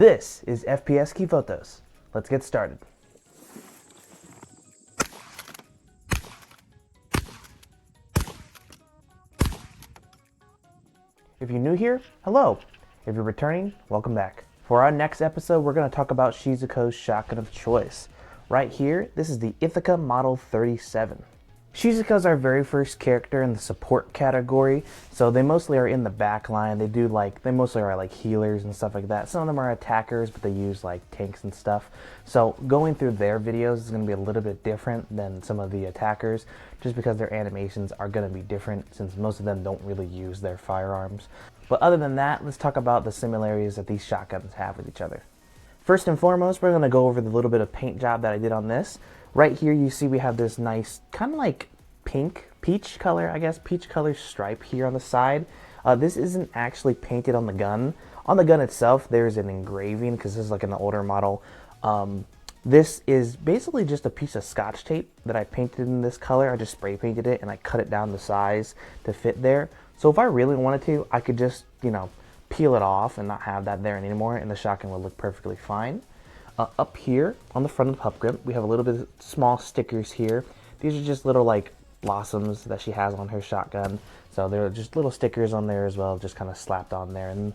This is FPSKivotos. Let's get started. If you're new here, hello. If you're returning, welcome back. For our next episode, we're going to talk about Shizuko's shotgun of choice. Right here, this is the Ithaca Model 37. Shizuko's our very first character in the support category, so they mostly are in the back line. They mostly are like healers and stuff like that. Some of them are attackers, but they use like tanks and stuff. So going through their videos is going to be a little bit different than some of the attackers, just because their animations are going to be different since most of them don't really use their firearms. But other than that, let's talk about the similarities that these shotguns have with each other. First and foremost, we're going to go over the little bit of paint job that I did on this. Right here you see we have this nice kind of like peach color stripe here on the side. This isn't actually painted on the gun. On the gun itself there's an engraving because this is like an older model. This is basically just a piece of Scotch tape that I painted in this color. I just spray painted it and I cut it down to size to fit there. So if I really wanted to, I could just, peel it off and not have that there anymore, and the shotgun would look perfectly fine. Up here on the front of the pup grip, we have a little bit of small stickers here. These are just little like blossoms that she has on her shotgun. So there are just little stickers on there as well, just kind of slapped on there. And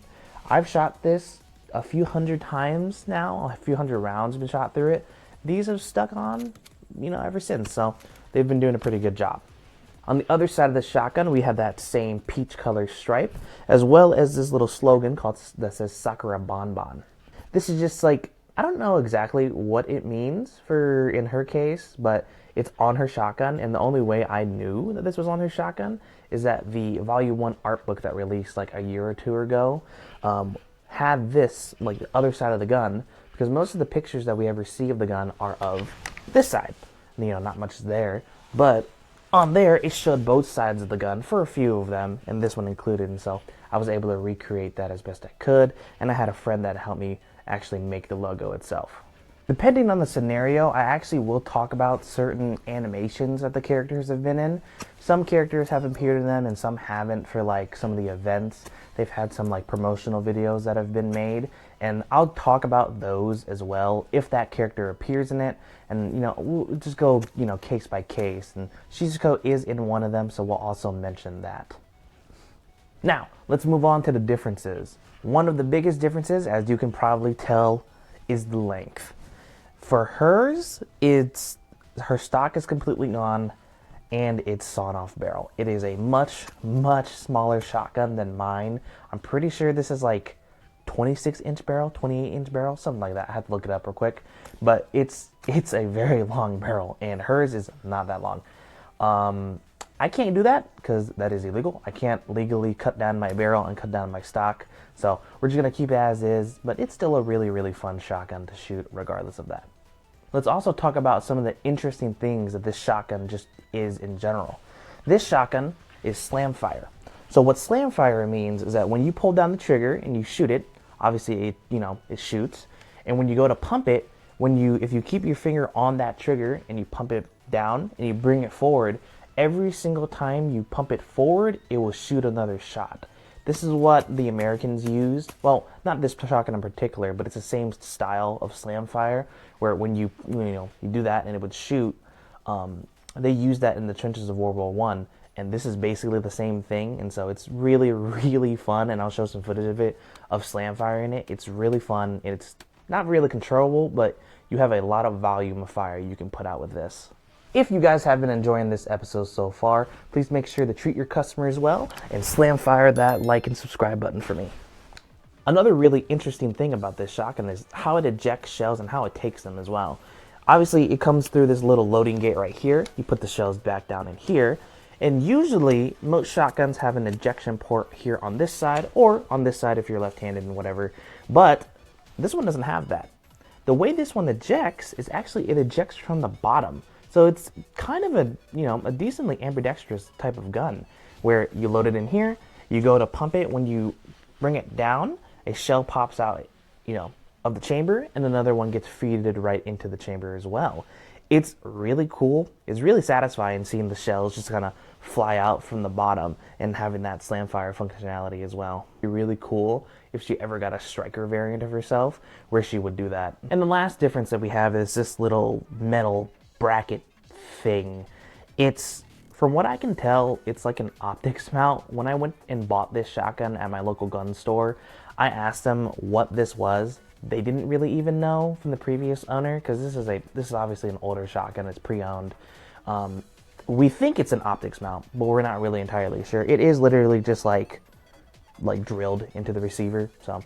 I've shot this a few hundred times now, a few hundred rounds have been shot through it. These have stuck on, ever since. So they've been doing a pretty good job. On the other side of the shotgun, we have that same peach color stripe, as well as this little slogan that says Sakura Bon Bon. This is just like, I don't know exactly what it means in her case, but it's on her shotgun, and the only way I knew that this was on her shotgun is that the Volume 1 art book that released like a year or two ago had this, like the other side of the gun, because most of the pictures that we ever see of the gun are of this side. Not much there, but on there it showed both sides of the gun for a few of them, and this one included, and so I was able to recreate that as best I could, and I had a friend that helped me actually make the logo itself. Depending on the scenario, I actually will talk about certain animations that the characters have been in. Some characters have appeared in them and some haven't for like some of the events. They've had some like promotional videos that have been made, and I'll talk about those as well if that character appears in it, and we'll just go case by case, and Shizuko is in one of them, so we'll also mention that. Now, let's move on to the differences. One of the biggest differences, as you can probably tell, is the length. For hers, her stock is completely gone, and it's sawn off barrel. It is a much, much smaller shotgun than mine. I'm pretty sure this is like 26-inch barrel, 28-inch barrel, something like that. I have to look it up real quick. But it's a very long barrel, and hers is not that long. I can't do that because that is illegal. I can't legally cut down my barrel and cut down my stock. So we're just going to keep it as is, but it's still a really, really fun shotgun to shoot regardless of that. Let's also talk about some of the interesting things that this shotgun just is in general. This shotgun is slam fire. So what slam fire means is that when you pull down the trigger and you shoot it, obviously it shoots. And when you go to pump it, if you keep your finger on that trigger and you pump it down and you bring it forward, every single time you pump it forward, it will shoot another shot. This is what the Americans used. Well, not this shotgun in particular, but it's the same style of slam fire, where when you do that and it would shoot. They used that in the trenches of World War I, and this is basically the same thing. And so it's really, really fun, and I'll show some footage of it, of slam fire in it. It's really fun. It's not really controllable, but you have a lot of volume of fire you can put out with this. If you guys have been enjoying this episode so far, please make sure to treat your customers well and slam fire that like and subscribe button for me. Another really interesting thing about this shotgun is how it ejects shells and how it takes them as well. Obviously, it comes through this little loading gate right here. You put the shells back down in here, and usually most shotguns have an ejection port here on this side, or on this side if you're left-handed and whatever, but this one doesn't have that. The way this one ejects is actually it ejects from the bottom. So it's kind of a decently ambidextrous type of gun, where you load it in here, you go to pump it, when you bring it down, a shell pops out, of the chamber, and another one gets feeded right into the chamber as well. It's really cool. It's really satisfying seeing the shells just kind of fly out from the bottom and having that slam fire functionality as well. It's really cool. if she ever got a striker variant of herself where she would do that. And the last difference that we have is this little metal bracket thing. It's, from what I can tell, it's like an optics mount. When I went and bought this shotgun at my local gun store, I asked them what this was. They didn't really even know from the previous owner, because this is obviously an older shotgun. It's pre-owned. We think it's an optics mount, but we're not really entirely sure. It is literally just like drilled into the receiver, so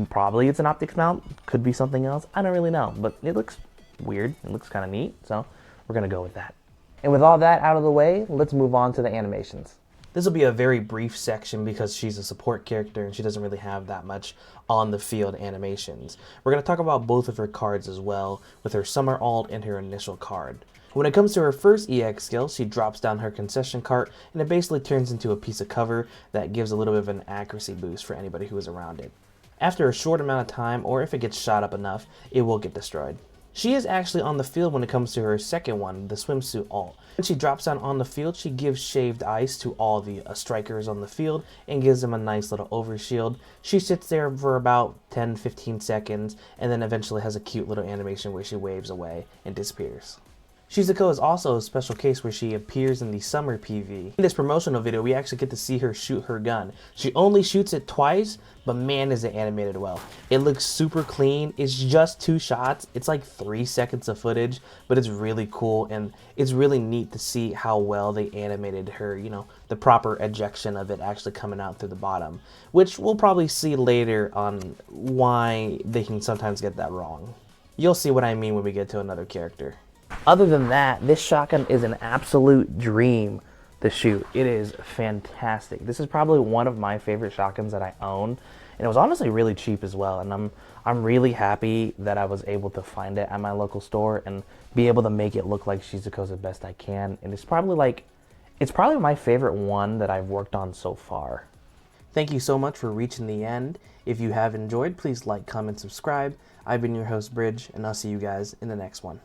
probably it's an optics mount. Could be something else. I don't really know, but it looks weird. It looks kind of neat, so we're gonna go with that. And with all that out of the way, let's move on to the animations. This will be a very brief section because she's a support character and she doesn't really have that much on the field animations. We're going to talk about both of her cards as well, with her summer alt and her initial card. When it comes to her first EX skill, she drops down her concession cart and it basically turns into a piece of cover that gives a little bit of an accuracy boost for anybody who is around it. After a short amount of time, or if it gets shot up enough, it will get destroyed. She is actually on the field when it comes to her second one, the swimsuit alt. When she drops down on the field, she gives shaved ice to all the strikers on the field and gives them a nice little overshield. She sits there for about 10-15 seconds and then eventually has a cute little animation where she waves away and disappears. Shizuko is also a special case where she appears in the summer PV. In this promotional video, we actually get to see her shoot her gun. She only shoots it twice, but man is it animated well. It looks super clean. It's just 2 shots. It's like 3 seconds of footage, but it's really cool and it's really neat to see how well they animated her, you know, the proper ejection of it actually coming out through the bottom, which we'll probably see later on why they can sometimes get that wrong. You'll see what I mean when we get to another character. Other than that, this shotgun is an absolute dream to shoot. It is fantastic. This is probably one of my favorite shotguns that I own, and it was honestly really cheap as well. And I'm really happy that I was able to find it at my local store and be able to make it look like Shizuko's the best I can. And it's probably my favorite one that I've worked on so far. Thank you so much for reaching the end. If you have enjoyed, please like, comment, subscribe. I've been your host, Bridge, and I'll see you guys in the next one.